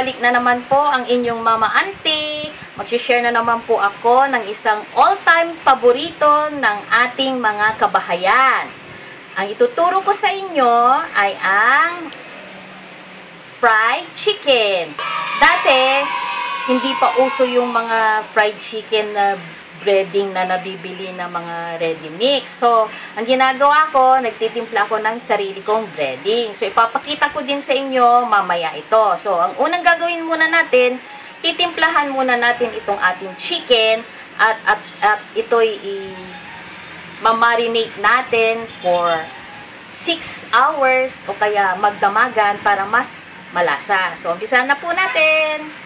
nagbabalik na naman po ang inyong Mama Auntie. Mag-share na naman po ako ng isang all-time paborito ng ating mga kabahayan. Ang ituturo ko sa inyo ay ang fried chicken. Dati, hindi pa uso yung mga fried chicken na breading na nabibili na mga ready mix. So, ang ginagawa ko, nagtitimpla ako ng sarili kong breading. So, ipapakita ko din sa inyo mamaya ito. So, ang unang gagawin muna natin, titimplahan muna natin itong ating chicken at ito'y mamarinate natin for 6 hours o kaya magdamagan para mas malasa. So, umpisahan na po natin.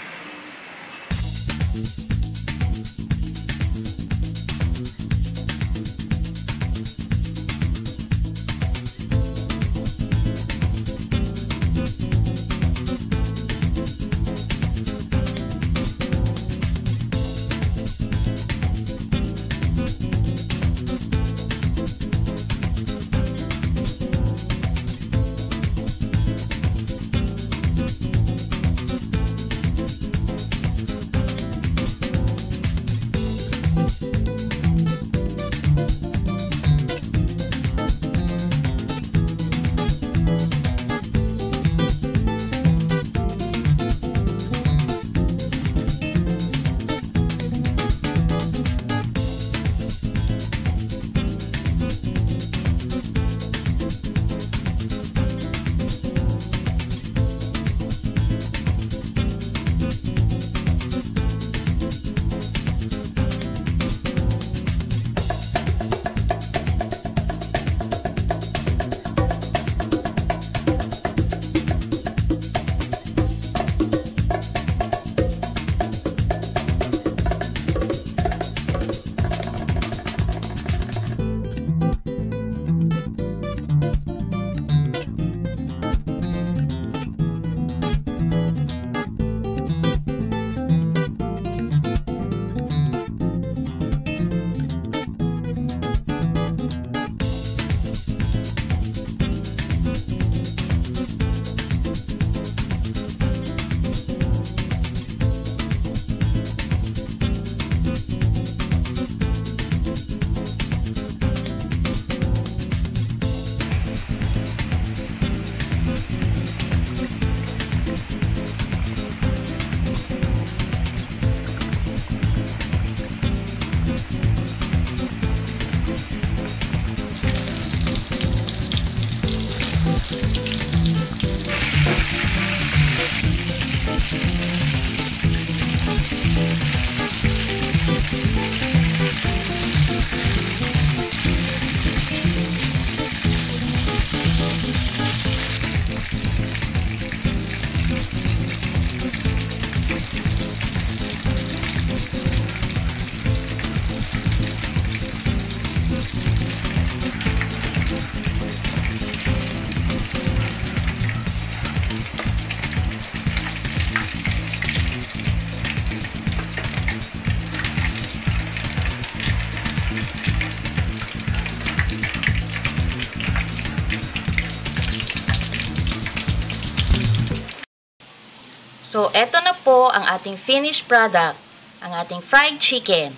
So, eto na po ang ating finished product, ang ating fried chicken.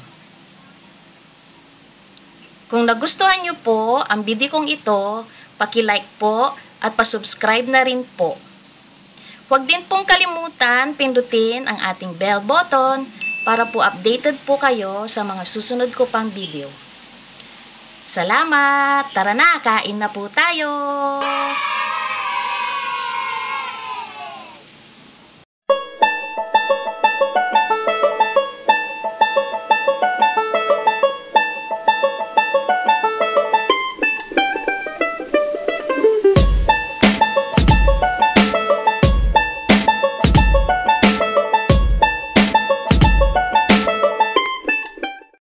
Kung nagustuhan nyo po ang video kong ito, paki-like po at pa-subscribe na rin po. Huwag din pong kalimutan pindutin ang ating bell button para po updated po kayo sa mga susunod ko pang video. Salamat! Tara na, kain na po tayo!